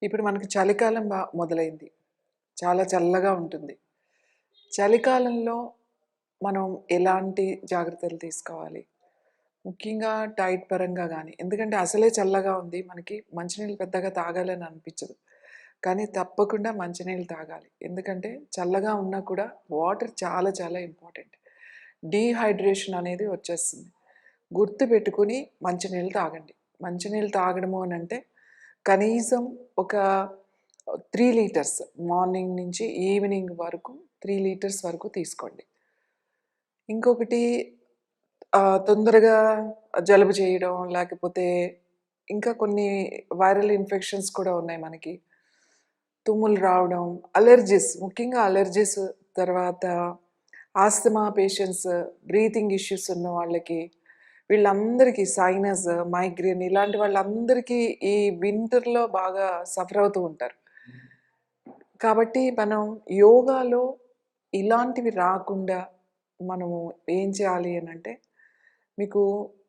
ఇప్పుడు మనకి చలికాలం మొదలైంది. చాలా చల్లగా ఉంటుంది. చలికాలంలో మనం ఎలాంటి జాగ్రత్తలు తీసుకోవాలి? ముఖ్యంగా డైట్ పరంగా గానీ, ఎందుకంటే అసలే చల్లగా ఉంది. మనకి మంచినీళ్ళు పెద్దగా తాగాలని అనిపించదు. కానీ తప్పకుండా మంచినీళ్ళు తాగాలి. ఎందుకంటే చల్లగా ఉన్నా కూడా వాటర్ చాలా చాలా ఇంపార్టెంట్. డీహైడ్రేషన్ అనేది వచ్చేస్తుంది. గుర్తుపెట్టుకొని మంచినీళ్ళు తాగండి. మంచినీళ్ళు తాగడము అనంటే కనీసం ఒక 3 లీటర్స్ మార్నింగ్ నుంచి ఈవినింగ్ వరకు 3 లీటర్స్ వరకు తీసుకోండి. ఇంకొకటి తొందరగా జలుబు చేయడం, లేకపోతే ఇంకా కొన్ని వైరల్ ఇన్ఫెక్షన్స్ కూడా ఉన్నాయి మనకి. తుమ్ములు రావడం, అలెర్జీస్ ముఖ్యంగా అలెర్జీస్, తర్వాత ఆస్తమా పేషెంట్స్, బ్రీతింగ్ ఇష్యూస్ ఉన్న వాళ్ళకి, వీళ్ళందరికీ సైనస్, మైగ్రేన్ ఇలాంటి వాళ్ళందరికీ ఈ వింటర్‌లో బాగా సఫర్ అవుతూ ఉంటారు. కాబట్టి మనం యోగాలో ఇలాంటివి రాకుండా మనము ఏం చేయాలి అనంటే, మీకు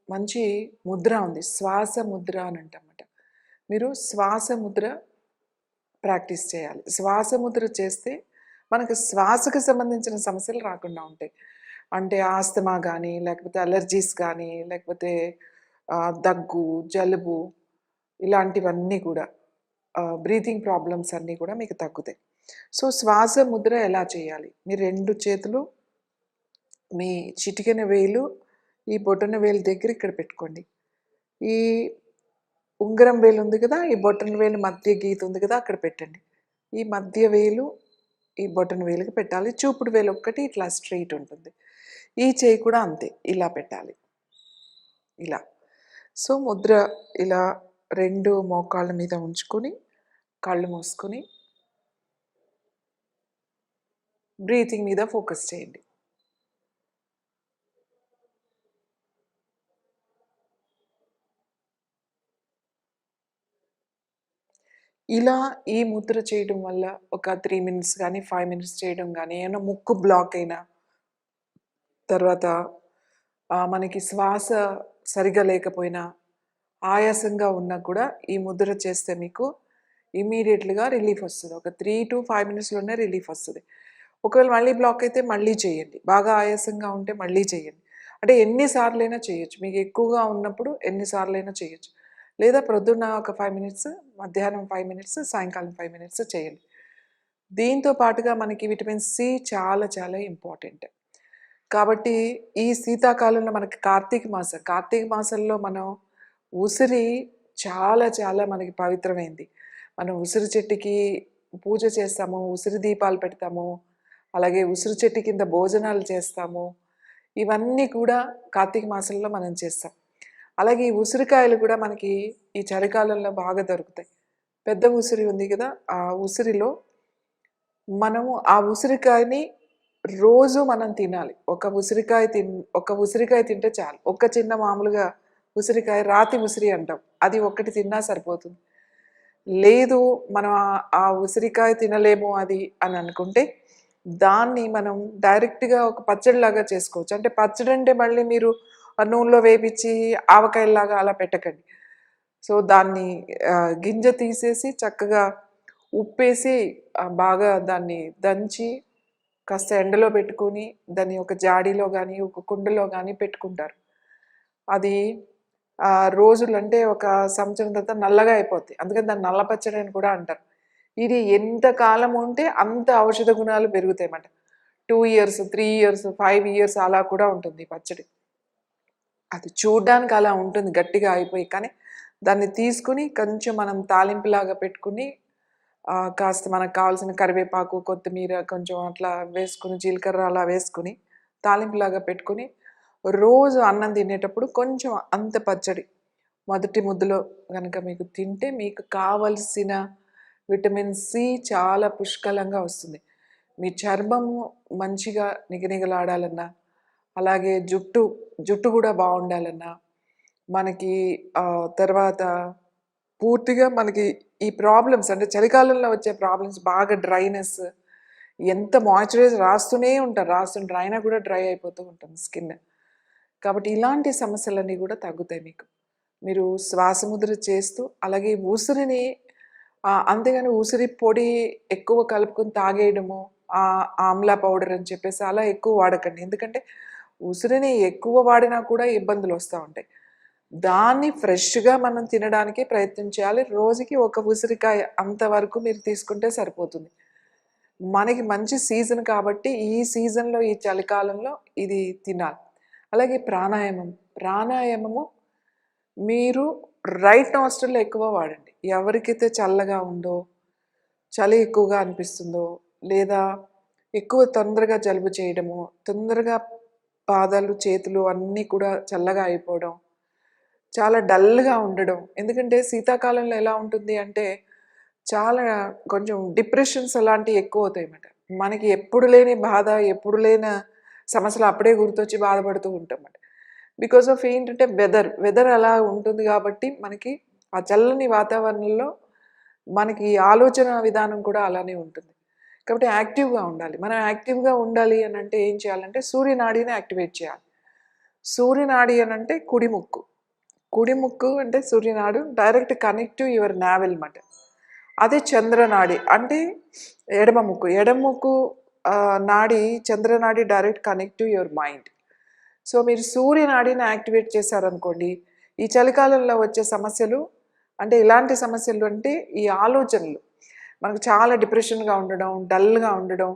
మంచి ముద్ర ఉంది. శ్వాస ముద్ర అని అంటామట. మీరు శ్వాస ముద్ర ప్రాక్టీస్ చేయాలి. శ్వాస ముద్ర చేస్తే మనకు శ్వాసకు సంబంధించిన సమస్యలు రాకుండా ఉంటాయి. అంటే ఆస్తమా గానీ, లేకపోతే అలెర్జీస్ గానీ, లేకపోతే దగ్గు, జలుబు ఇలాంటివన్నీ కూడా బ్రీతింగ్ ప్రాబ్లమ్స్ అన్నీ కూడా మీకు తగ్గుతాయి. సో, శ్వాస ముద్ర ఎలా చేయాలి? మీ 2 చేతులు మీ చిటికెన వేలు ఈ బొటన వేలు దగ్గర ఇక్కడ పెట్టుకోండి. ఈ ఉంగరం వేలు ఉంది కదా! ఈ బొటన వేలు మధ్య గీత ఉంది కదా! అక్కడ పెట్టండి. ఈ మధ్య వేలు ఈ బొటన వేలుకి పెట్టాలి. చూపుడు వేలు ఒక్కటి ఇట్లా స్ట్రెయిట్ ఉంటుంది. ఈ చేయి కూడా అంతే ఇలా పెట్టాలి. ఇలా. సో, ముద్ర ఇలా 2 మోకాళ్ళ మీద ఉంచుకొని, కళ్ళు మూసుకొని బ్రీతింగ్ మీద ఫోకస్ చేయండి. ఇలా ఈ ముద్ర చేయడం వల్ల ఒక 3 మినిట్స్ గానీ, 5 మినిట్స్ చేయడం గానీ, ఏమన్నా ముక్కు బ్లాక్ అయినా, తర్వాత మనకి శ్వాస సరిగ్గా లేకపోయినా, ఆయాసంగా ఉన్నా కూడా ఈ ముద్ర చేస్తే మీకు ఇమ్మీడియేట్‌గా రిలీఫ్ వస్తది. ఒక 3-5 మినిట్స్‌లోనే రిలీఫ్ వస్తది. ఒకవేళ మళ్ళీ బ్లాక్ అయితే మళ్ళీ చేయండి. బాగా ఆయాసంగా ఉంటే మళ్ళీ చేయండి. అంటే ఎన్ని సార్లైనా చేయొచ్చు. మీకు ఎక్కువగా ఉన్నప్పుడు ఎన్ని సార్లైనా చేయొచ్చు. లేదా ప్రొద్దున్న ఒక 5 మినిట్స్, మధ్యాహ్నం 5 మినిట్స్, సాయంకాలం 5 మినిట్స్ చేయండి. దీంతో పాటుగా మనకి విటమిన్ సి చాలా చాలా ఇంపార్టెంట్. కాబట్టి ఈ శీతాకాలంలో మనకి కార్తీక మాసం. కార్తీక మాసంలో మనం ఉసిరి చాలా చాలా మనకి పవిత్రమైంది. మనం ఉసిరి చెట్టుకి పూజ చేస్తాము. ఉసిరి దీపాలు పెడతాము. అలాగే ఉసిరి చెట్టు కింద భోజనాలు చేస్తాము. ఇవన్నీ కూడా కార్తీక మాసంలో మనం చేస్తాం. అలాగే ఈ ఉసిరికాయలు కూడా మనకి ఈ చలికాలంలో బాగా దొరుకుతాయి. పెద్ద ఉసిరి ఉంది కదా! ఆ ఉసిరిలో మనము ఆ ఉసిరికాయని రోజు మనం తినాలి. ఒక ఉసిరికాయ తింటే చాలు. ఒక చిన్న మామూలుగా ఉసిరికాయ రాతి ఉసిరి అంటాం. అది ఒక్కటి తిన్నా సరిపోతుంది. లేదు మనం ఆ ఉసిరికాయ తినలేము అది అని అనుకుంటే, దాన్ని మనం డైరెక్ట్‌గా ఒక పచ్చడిలాగా చేసుకోవచ్చు. అంటే పచ్చడంటే మళ్ళీ మీరు నూనెలో వేపించి ఆవకాయలాగా అలా పెట్టకండి. సో, దాన్ని గింజ తీసేసి చక్కగా ఉప్పేసి బాగా దాన్ని దంచి కాస్త ఎండలో పెట్టుకొని, దాన్ని ఒక జాడీలో గానీ, ఒక కుండలో గానీ పెట్టుకుంటారు. అది రోజులంటే ఒక సంవత్సరం తర్వాత నల్లగా అయిపోద్ది. అందుకని దాన్ని నల్ల పచ్చడి అని కూడా అంటారు. ఇది ఎంత కాలం ఉంటే అంత ఔషధ గుణాలు పెరుగుతాయన్నమాట. 2 ఇయర్స్, 3 ఇయర్స్, 5 ఇయర్స్ అలా కూడా ఉంటుంది ఈ పచ్చడి. అది చూడ్డానికి అలా ఉంటుంది గట్టిగా అయిపోయి. కానీ దాన్ని తీసుకొని కొంచెం మనం తాలింపులాగా పెట్టుకొని కాస్త మనకు కావాల్సిన కరివేపాకు, కొత్తిమీర కొంచెం అట్లా వేసుకొని, జీలకర్ర అలా వేసుకొని, తాలింపులాగా పెట్టుకొని, రోజు అన్నం తినేటప్పుడు కొంచెం అంత పచ్చడి మొదటి ముద్దలో గనక మీకు తింటే, మీకు కావలసిన విటమిన్ సి చాలా పుష్కలంగా వస్తుంది. మీ చర్మము మంచిగా నిగనిగలాడాలన్నా, అలాగే జుట్టు గూడా బావుండాలన్నా, మనకి తర్వాత పూర్తిగా మనకి ఈ ప్రాబ్లమ్స్ అంటే చలికాలంలో వచ్చే ప్రాబ్లమ్స్ బాగా డ్రైనెస్, ఎంత మాయిశ్చరైజర్ రాస్తూనే ఉంటారు. రాస్తుంటారు. అయినా కూడా డ్రై అయిపోతూ ఉంటుంది స్కిన్. కాబట్టి ఇలాంటి సమస్యలన్నీ కూడా తగ్గుతాయి మీకు. మీరు శ్వాసముద్ర చేస్తూ, అలాగే ఉసిరిని అంతేగాని ఉసిరి పొడి ఎక్కువ కలుపుకొని తాగేయడము, ఆమ్లా పౌడర్ అని చెప్పేసి అలా ఎక్కువ వాడకండి. ఎందుకంటే ఉసిరిని ఎక్కువ వాడినా కూడా ఇబ్బందులొస్తా ఉంటాయి. దాన్ని ఫ్రెష్‌గా మనం తినడానికే ప్రయత్నం చేయాలి. రోజుకి ఒక ఉసిరికాయ అంతవరకు మీరు తీసుకుంటే సరిపోతుంది. మనకి మంచి సీజన్ కాబట్టి ఈ సీజన్‌లో ఈ చలికాలంలో ఇది తినాలి. అలాగే ప్రాణాయామం. ప్రాణాయామము మీరు రైట్ నాస్ట్రిల్ ఎక్కువ వాడండి. ఎవరికైతే చల్లగా ఉందో, చలి ఎక్కువగా అనిపిస్తుందో, లేదా ఎక్కువ తొందరగా జలుబు చేయడము, తొందరగా పాదాలు, చేతులు అన్నీ కూడా చల్లగా అయిపోవడం, చాలా డల్‌గా ఉండడం. ఎందుకంటే శీతాకాలంలో ఎలా ఉంటుంది అంటే, చాలా కొంచెం డిప్రెషన్స్ అలాంటివి ఎక్కువవుతాయన్నమాట. మనకి ఎప్పుడు లేని బాధ, ఎప్పుడు లేని సమస్యలు అప్పుడే గుర్తొచ్చి బాధపడుతూ ఉంటామన్నమాట. బికాస్ ఆఫ్ ఏంటంటే వెదర్ అలా ఉంటుంది కాబట్టి మనకి ఆ చల్లని వాతావరణంలో మనకి ఆలోచన విధానం కూడా అలానే ఉంటుంది. కాబట్టి యాక్టివ్‌గా ఉండాలి. మనం యాక్టివ్‌గా ఉండాలి అనంటే ఏం చేయాలంటే సూర్యనాడిని యాక్టివేట్ చేయాలి. సూర్యనాడి అనంటే కుడి ముక్కు. కుడి ముక్కు అంటే సూర్యనాడు direct connect to your navel మాట. అదే చంద్రనాడి అంటే ఎడమ ముక్కు. ఎడమ ముక్కు నాడి చంద్రనాడి direct connect to your mind. So మీరు సూర్యనాడిని యాక్టివేట్ చేశారనుకోండి, ఈ చలికాలంలో వచ్చే సమస్యలు అంటే ఎలాంటి సమస్యలు అంటే ఈ ఆలోచనలు. మనకు చాలా డిప్రెషన్‌గా ఉండడం, డల్‌గా ఉండడం,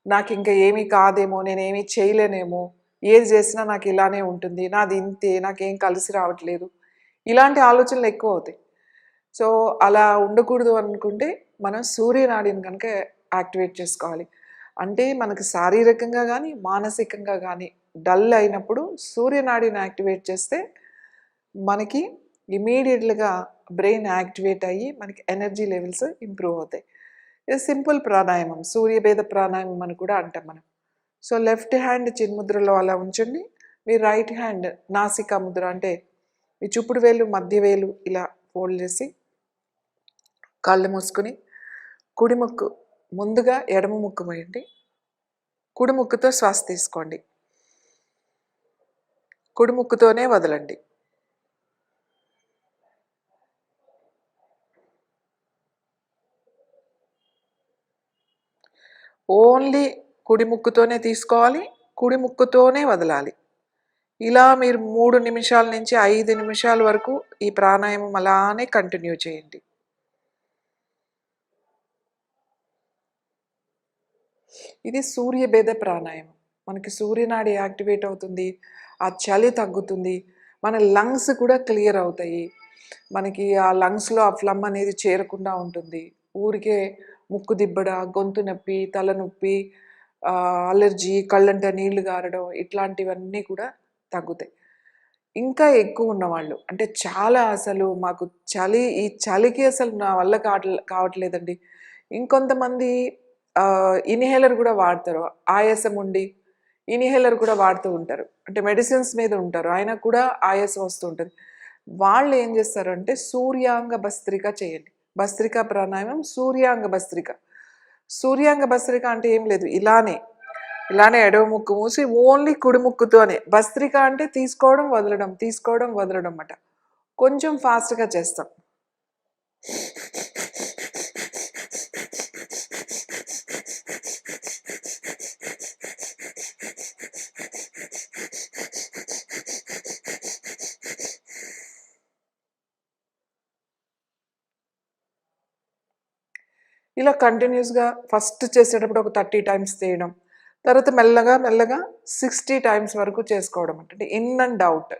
నాకింక ఏమీ కాదేమో, నేనేమీ చేయలేనేమో, ఏది చేసినా నాకు ఇలానే ఉంటుంది, నాది ఇంతే, నాకేం కలిసి రావట్లేదు. ఇలాంటి ఆలోచనలు ఎక్కువవుతాయి. సో అలా ఉండకూడదు అనుకుంటే మనం సూర్యనాడిని కనుక యాక్టివేట్ చేసుకోవాలి. అంటే మనకు శారీరకంగా కానీ మానసికంగా కానీ డల్ అయినప్పుడు సూర్యనాడిని యాక్టివేట్ చేస్తే మనకి ఇమీడియట్‌గా బ్రెయిన్ యాక్టివేట్ అయ్యి మనకి ఎనర్జీ లెవెల్స్ ఇంప్రూవ్ అవుతాయి. ఇది సింపుల్ ప్రాణాయామం, సూర్యభేద ప్రాణాయామం అని కూడా అంటాం మనం. సో లెఫ్ట్ హ్యాండ్ చిన్ముద్రలో అలా ఉంచండి. మీ రైట్ హ్యాండ్ నాసికా ముద్ర అంటే మీ చూపుడు వేలు, మధ్య వేలు ఇలా ఫోల్డ్ చేసి కళ్ళు మూసుకొని కుడి ముక్కు ముందుగా ఎడమ ముక్కు మూయండి. కుడి ముక్కుతో శ్వాస తీసుకోండి. కుడి ముక్కుతోనే వదలండి. ఓన్లీ కుడి ముక్కుతోనే తీసుకోవాలి. కుడి ముక్కుతోనే వదలాలి. ఇలా మీరు 3 నిమిషాల నుంచి 5 నిమిషాల వరకు ఈ ప్రాణాయామం అలానే కంటిన్యూ చేయండి. ఇది సూర్యభేద ప్రాణాయామం. మనకి సూర్యనాడి యాక్టివేట్ అవుతుంది. ఆ చలి తగ్గుతుంది. మన లంగ్స్ కూడా క్లియర్ అవుతాయి. మనకి ఆ లంగ్స్‌లో ఆ ఫ్లమ్ అనేది చేరకుండా ఉంటుంది. ఊరికే ముక్కు దిబ్బడ, గొంతు నొప్పి, తలనొప్పి, అలర్జీ, కళ్ళంట నీళ్లు గారడం ఇట్లాంటివన్నీ కూడా తగ్గుతాయి. ఇంకా ఎక్కువ ఉన్నవాళ్ళు అంటే చాలా అసలు మాకు ఈ చలికి అసలు నా వల్ల కావట్లేదండి. ఇంకొంతమంది ఇన్‌హేలర్ కూడా వాడతారు. ఆయాసం ఉండి ఇన్‌హేలర్ కూడా వాడుతూ ఉంటారు. అంటే మెడిసిన్స్ మీద ఉంటారు. అయినా కూడా ఆయాసం వస్తూ ఉంటది. వాళ్ళు ఏం చేస్తారంటే సూర్యాంగ భస్త్రిక చేయండి. భస్త్రికా ప్రాణాయామం సూర్యాంగ భస్త్రిక. సూర్యాంగ భస్త్రిక అంటే ఏం లేదు. ఇలానే ఎడమ ముక్కు మూసి ఓన్లీ కుడి ముక్కుతోనే. భస్త్రిక అంటే తీసుకోవడం, వదలడం, తీసుకోవడం, వదలడం అన్నమాట. కొంచెం ఫాస్ట్‌గా చేస్తాం. ఇలా కంటిన్యూస్‌గా ఫస్ట్ చేసేటప్పుడు ఒక 30 టైమ్స్ చేయడం. తర్వాత మెల్లగా, మెల్లగా 60 టైమ్స్ వరకు చేసుకోవడం. అంటే in and out.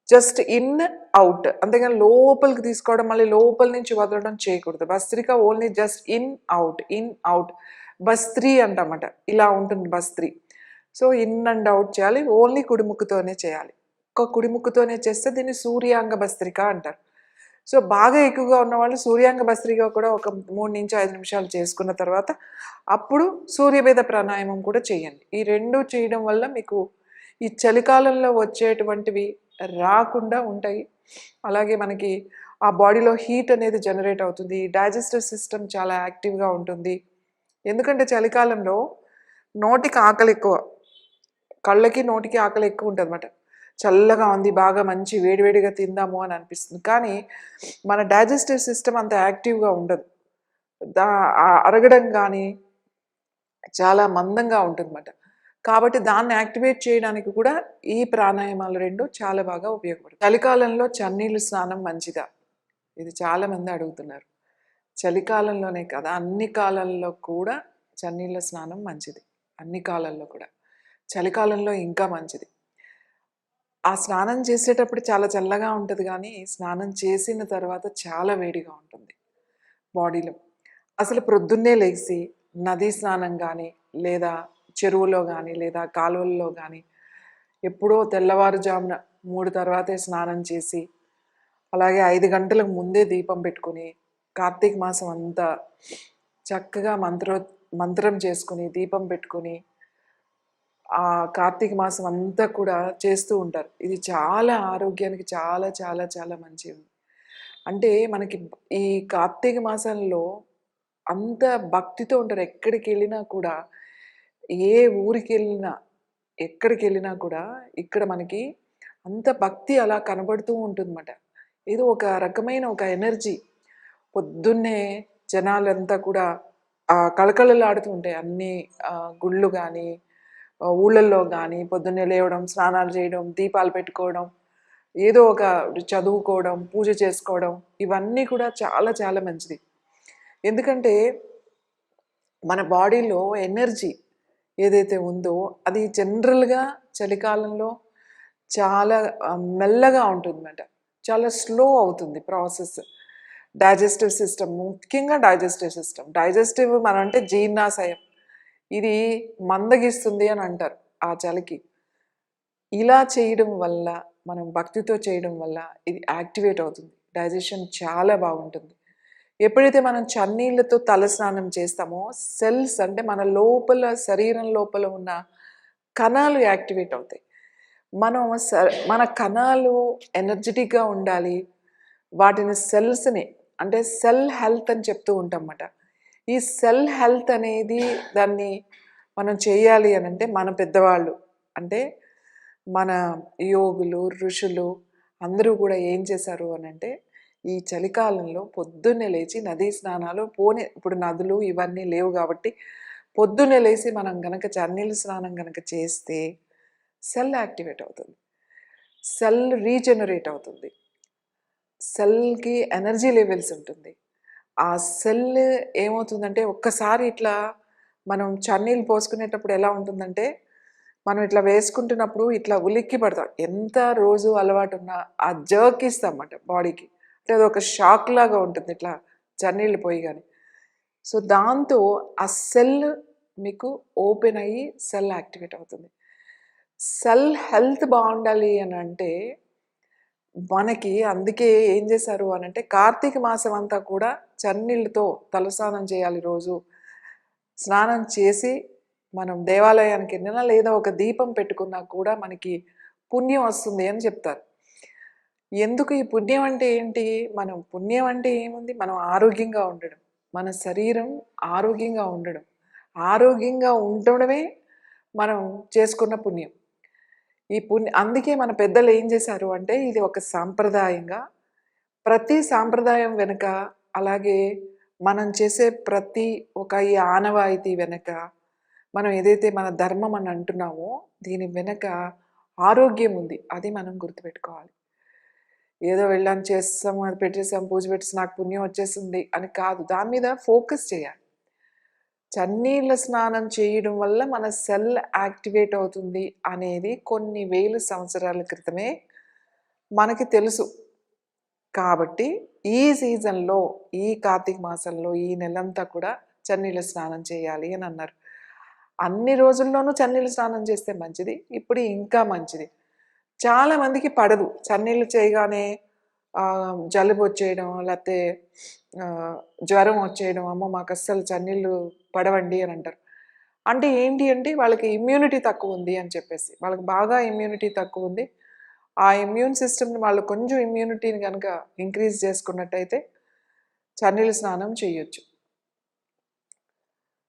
Just in, out. అంతేగాని లోపలికి తీసుకోవడం, మళ్ళీ లోపల నుంచి వదలడం చేయకూడదు. భస్త్రిక only just in, out, in, out. భస్త్రి అంటామట. ఇలా ఉంటుంది భస్త్రి. సో, ఇన్ అండ్ ఔట్ చేయాలి. ఓన్లీ కుడి ముక్కుతోనే చేయాలి. ఒక్క కుడి ముక్కుతోనే చేస్తే దీన్ని సూర్యాంగ భస్త్రిక అంటారు. సో, బాగా ఎక్కువగా ఉన్నవాళ్ళు సూర్యాంగ భస్త్రిక కూడా ఒక 3-5 నిమిషాలు చేసుకున్న తర్వాత అప్పుడు సూర్యభేద ప్రాణాయామం కూడా చేయండి. ఈ 2 చేయడం వల్ల మీకు ఈ చలికాలంలో వచ్చేటువంటివి రాకుండా ఉంటాయి. అలాగే మనకి ఆ బాడీలో హీట్ అనేది జనరేట్ అవుతుంది. డైజెస్టివ్ సిస్టమ్ చాలా యాక్టివ్‌గా ఉంటుంది. ఎందుకంటే చలికాలంలో నోటికి ఆకలి ఎక్కువ. కళ్ళకి, నోటికి ఆకలి ఎక్కువ ఉంటదన్నమాట. చల్లగా ఉంది, బాగా మంచి వేడివేడిగా తిందాము అని అనిపిస్తుంది. కానీ మన డైజెస్టివ్ సిస్టమ్ అంత యాక్టివ్‌గా ఉండదు. దా అరగడం గానీ చాలా మందంగా ఉంటుందన్నమాట. కాబట్టి దాన్ని యాక్టివేట్ చేయడానికి కూడా ఈ ప్రాణాయామాలు 2 చాలా బాగా ఉపయోగపడతాయి. చలికాలంలో చన్నీళ్ళు స్నానం మంచిదా? ఇది చాలామంది అడుగుతున్నారు. చలికాలంలోనే కాదు, అన్ని కాలాల్లో కూడా చన్నీళ్ళ స్నానం మంచిది. అన్ని కాలాల్లో కూడా. చలికాలంలో ఇంకా మంచిది. ఆ స్నానం చేసేటప్పుడు చాలా చల్లగా ఉంటది గానీ, స్నానం చేసిన తర్వాత చాలా వేడిగా ఉంటుంది బాడీలో. అసలు ప్రొద్దున్నే లెగిసి నదీ స్నానం గానీ, లేదా చెరువులో గానీ, లేదా కాలువల్లో గానీ, ఎప్పుడో తెల్లవారుజామున 3 తర్వాతే స్నానం చేసి, అలాగే 5 గంటలకు ముందే దీపం పెట్టుకొని, కార్తీక మాసం అంతా చక్కగా మంత్రం చేసుకొని, దీపం పెట్టుకొని, ఆ కార్తీక మాసం అంతా కూడా చేస్తూ ఉంటారు. ఇది చాలా ఆరోగ్యానికి చాలా చాలా చాలా మంచిది. అంటే మనకి ఈ కార్తీక మాసంలో అంత భక్తితో ఉంటారు. ఎక్కడికెళ్ళినా కూడా, ఏ ఊరికెళ్ళినా, ఎక్కడికెళ్ళినా కూడా ఇక్కడ మనకి అంత భక్తి అలా కనబడుతూ ఉంటుందన్నమాట. ఏదో ఒక రకమైన ఒక ఎనర్జీ. పొద్దున్నే జనాలంతా కూడా కళకళలాడుతూ ఉంటాయి. అన్ని గుళ్ళు గానీ, ఊళ్ళల్లో గానీ పొద్దున్నే లేవడం, స్నానాలు చేయడం, దీపాలు పెట్టుకోవడం, ఏదో ఒక చదువుకోవడం, పూజ చేసుకోవడం, ఇవన్నీ కూడా చాలా చాలా మంచిది. ఎందుకంటే మన బాడీలో ఎనర్జీ ఏదైతే ఉందో అది జనరల్‌గా చలికాలంలో చాలా మెల్లగా ఉంటుందన్నమాట. చాలా స్లో అవుతుంది ప్రాసెస్. డైజెస్టివ్ సిస్టమ్, ముఖ్యంగా డైజెస్టివ్ సిస్టమ్. డైజెస్టివ్ మనం అంటే జీర్ణాశయం. ఇది మందగిస్తుంది అని అంటారు ఆ చలికి. ఇలా చేయడం వల్ల, మనం భక్తితో చేయడం వల్ల ఇది యాక్టివేట్ అవుతుంది. డైజెషన్ చాలా బాగుంటుంది. ఎప్పుడైతే మనం చన్నీళ్ళతో తలస్నానం చేస్తామో సెల్స్ అంటే మన లోపల శరీరం లోపల ఉన్న కణాలు యాక్టివేట్ అవుతాయి. మనం మన కణాలు ఎనర్జెటిక్‌గా ఉండాలి. వాటిని సెల్స్‌ని అంటే సెల్ హెల్త్ అని చెప్తూ ఉంటామన్నమాట. ఈ సెల్ హెల్త్ అనేది దాన్ని మనం చేయాలి అనంటే మన పెద్దవాళ్ళు అంటే మన యోగులు, ఋషులు అందరూ కూడా ఏం చేశారు అనంటే ఈ చలికాలంలో పొద్దున్నే లేచి నదీ స్నానాలు ఇప్పుడు నదులు ఇవన్నీ లేవు కాబట్టి పొద్దున్నే లేచి మనం గనక చన్నీళ్ళ స్నానం గనక చేస్తే సెల్ యాక్టివేట్ అవుతుంది. సెల్ రీజనరేట్ అవుతుంది. సెల్‌కి ఎనర్జీ లెవెల్స్ ఉంటుంది. ఆ సెల్ ఏమవుతుందంటే ఒక్కసారి ఇట్లా మనం చన్నీళ్ళు పోసుకునేటప్పుడు ఎలా ఉంటుందంటే, మనం ఇట్లా వేసుకుంటున్నప్పుడు ఇట్లా ఉలిక్కి పడతాం. ఎంత రోజు అలవాటున్నా ఆ జర్క్ ఇస్తామన్నమాట బాడీకి. అంటే అదొక షాక్ లాగా ఉంటుంది ఇట్లా చన్నీళ్ళు పోయగానే. సో, దాంతో ఆ సెల్ మీకు ఓపెన్ అయ్యి సెల్ యాక్టివేట్ అవుతుంది. సెల్ హెల్త్ బావుండాలి అనంటే మనకి అందుకే ఏం చేశారు అనంటే కార్తీక మాసం అంతా కూడా చన్నీళ్ళతో తలస్నానం చేయాలి రోజు. స్నానం చేసి మనం దేవాలయానికి వెళ్ళినా లేదా ఒక దీపం పెట్టుకున్నా కూడా మనకి పుణ్యం వస్తుంది అని చెప్తారు. ఎందుకు ఈ పుణ్యం అంటే ఏంటి? మనం పుణ్యం అంటే ఏముంది? మనం ఆరోగ్యంగా ఉండడం. మన శరీరం ఆరోగ్యంగా ఉండడం. ఆరోగ్యంగా ఉండడమే మనం చేసుకున్న పుణ్యం. అందుకే మన పెద్దలు ఏం చేశారు అంటే ఇది ఒక సాంప్రదాయంగా ప్రతి సాంప్రదాయం వెనుక అలాగే మనం చేసే ప్రతి ఒక ఈ ఆనవాయితీ వెనక మనం ఏదైతే మన ధర్మం అని అంటున్నామో దీని వెనక ఆరోగ్యం ఉంది. అది మనం గుర్తుపెట్టుకోవాలి. ఏదో వెళ్ళాం, చేసేసాము, అది పెట్టేసాం, పూజ పెట్టేసి నాకు పుణ్యం వచ్చేసింది అని కాదు. దాని మీద ఫోకస్ చేయాలి. చన్నీళ్ళ స్నానం చేయడం వల్ల మన సెల్ యాక్టివేట్ అవుతుంది అనేది కొన్ని వేల సంవత్సరాల క్రితమే మనకి తెలుసు. కాబట్టి ఈ సీజన్‌లో, ఈ కార్తీక మాసంలో, ఈ నెలంతా కూడా చన్నీళ్ళ స్నానం చేయాలి అని అన్నారు. అన్ని రోజుల్లోనూ చన్నీళ్ళ స్నానం చేస్తే మంచిది. ఇప్పుడు ఇంకా మంచిది. చాలామందికి పడదు. చన్నీళ్ళు చేయగానే జలుబు వచ్చేయడం, లేకపోతే జ్వరం వచ్చేయడం, అమ్మో! మాకు అస్సలు చన్నీళ్ళు పడవండి అని అంటారు. అంటే ఏంటి అంటే వాళ్ళకి ఇమ్యూనిటీ తక్కువ ఉంది అని చెప్పేసి. వాళ్ళకి బాగా ఇమ్యూనిటీ తక్కువ ఉంది. ఆ ఇమ్యూన్ సిస్టమ్‌ని వాళ్ళు కొంచెం ఇమ్యూనిటీని గనక ఇంక్రీజ్ చేసుకున్నట్టయితే చన్నీళ్ళ స్నానం చేయొచ్చు.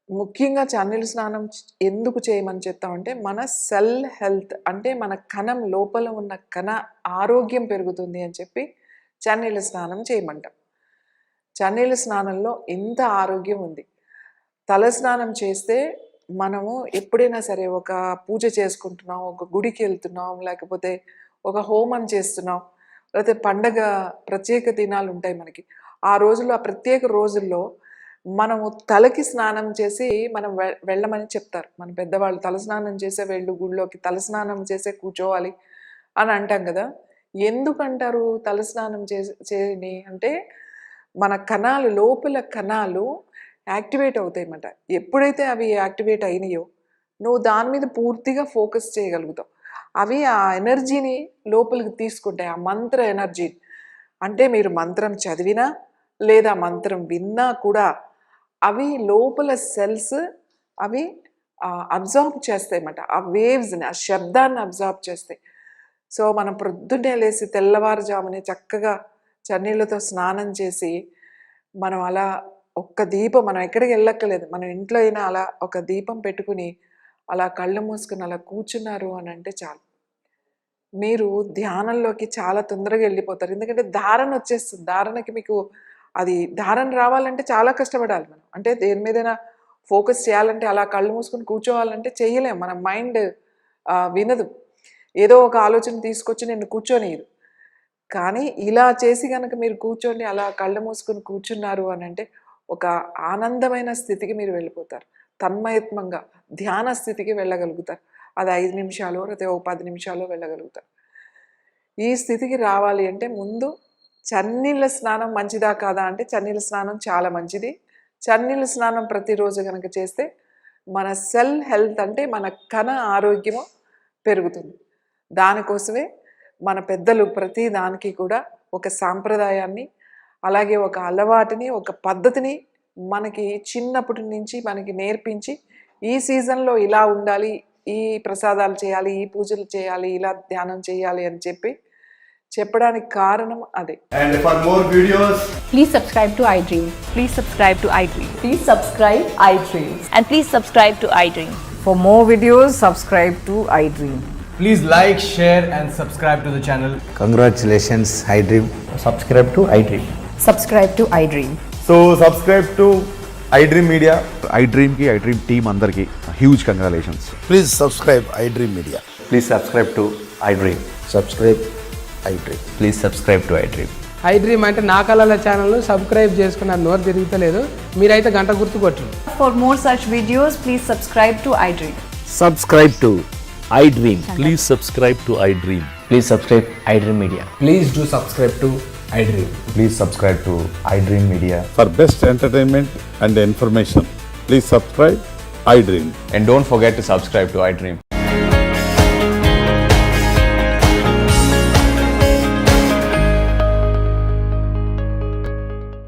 ముఖ్యంగా చన్నీళ్ళ స్నానం ఎందుకు చేయమని చెప్తామంటే మన సెల్ హెల్త్ అంటే మన కణం లోపల ఉన్న ఆరోగ్యం పెరుగుతుంది అని చెప్పి చన్నీళ్ళ స్నానం చేయమంటాం. చన్నీళ్ళ స్నానంలో ఎంత ఆరోగ్యం ఉంది. తలస్నానం చేస్తే మనము ఎప్పుడైనా సరే ఒక పూజ చేసుకుంటున్నాం, ఒక గుడికి వెళ్తున్నాం, లేకపోతే ఒక హోమం చేస్తున్నాం, లేకపోతే పండగ ప్రత్యేక దినాలు ఉంటాయి మనకి. ఆ రోజుల్లో, ఆ ప్రత్యేక రోజుల్లో మనము తలకి స్నానం చేసి మనం వెళ్ళమని చెప్తారు మన పెద్దవాళ్ళు. తలస్నానం చేసే వెళ్ళు గుడిలోకి, తలస్నానం చేసే కూర్చోవాలి అని అంటాం కదా. ఎందుకంటారు తలస్నానం చేయని అంటే మన కణాలు, లోపల కణాలు యాక్టివేట్ అవుతాయన్నమాట. ఎప్పుడైతే అవి యాక్టివేట్ అయినాయో నువ్వు దాని మీద పూర్తిగా ఫోకస్ చేయగలుగుతావు. అవి ఆ ఎనర్జీని లోపలికి తీసుకుంటాయి, ఆ మంత్ర ఎనర్జీ. అంటే మీరు మంత్రం చదివినా లేదా మంత్రం విన్నా కూడా అవి లోపల సెల్స్ అవి అబ్జార్బ్ చేస్తాయి అన్నమాట. ఆ వేవ్స్ని, ఆ శబ్దాన్ని అబ్జార్బ్ చేస్తాయి. సో మనం ప్రొద్దున్నే లేసి తెల్లవారుజామునే చక్కగా చన్నీళ్ళతో స్నానం చేసి మనం అలా ఒక్క దీపం, మనం ఎక్కడికి వెళ్ళక్కర్లేదు, మనం ఇంట్లో అయినా అలా ఒక దీపం పెట్టుకుని అలా కళ్ళు మూసుకుని అలా కూర్చున్నారు అని అంటే చాలు, మీరు ధ్యానంలోకి చాలా తొందరగా వెళ్ళిపోతారు. ఎందుకంటే ధారణ వచ్చేస్తుంది. ధారణకి మీకు అది ధారణ రావాలంటే చాలా కష్టపడాలి మనం. అంటే దేని మీదైనా ఫోకస్ చేయాలంటే అలా కళ్ళు మూసుకొని కూర్చోవాలంటే చేయలేము. మన మైండ్ వినదు, ఏదో ఒక ఆలోచన తీసుకొచ్చి నిన్ను కూర్చోనియదు. కానీ ఇలా చేసి కనుక మీరు కూర్చొని అలా కళ్ళు మూసుకొని కూర్చున్నారు అని అంటే ఒక ఆనందమైన స్థితికి మీరు వెళ్ళిపోతారు. తన్మయత్మంగా ధ్యాన స్థితికి వెళ్ళగలుగుతారు. అది 5 నిమిషాలు లేకపోతే ఒక 10 నిమిషాలు వెళ్ళగలుగుతారు. ఈ స్థితికి రావాలి అంటే ముందు చన్నీళ్ళ స్నానం మంచిదా కాదా అంటే చన్నీళ్ళ స్నానం చాలా మంచిది. చన్నీళ్ళ స్నానం ప్రతిరోజు కనుక చేస్తే మన సెల్ హెల్త్ అంటే మన కణ ఆరోగ్యము పెరుగుతుంది. దానికోసమే మన పెద్దలు ప్రతి దానికి కూడా ఒక సాంప్రదాయాన్ని, అలాగే ఒక అలవాటుని, ఒక పద్ధతిని మనకి చిన్నప్పటి నుంచి మనకి నేర్పించి ఈ సీజన్లో ఇలా ఉండాలి, ఈ ప్రసాదాలు చేయాలి, ఈ పూజలు చేయాలి, ఇలా ధ్యానం చేయాలి అని చెప్పడానికి కారణం అదే. And for more videos, please subscribe to iDream. Please subscribe to iDream. Please subscribe iDream. And please subscribe to iDream. For more videos, subscribe to iDream. please like, share and subscribe to the channel. Congratulations, iDream. Subscribe to iDream. Subscribe to iDream. So subscribe to iDream Media. iDream ki iDream team andarki huge congratulations. Please subscribe iDream Media. Please subscribe to iDream. Subscribe iDream. Please subscribe to iDream. iDream అంటే నా కళల channel subscribe చేసుకున్నారు, నోరు తిరుగుతలేదు, మీరైతే గంట గుర్తు కొట్టండి. For more such videos, please subscribe to iDream. Subscribe to iDream. Please subscribe to iDream. Please subscribe iDream Media. Please do subscribe to iDream. Please subscribe to iDream Media. For best entertainment and information, please subscribe iDream. And don't forget to subscribe to iDream.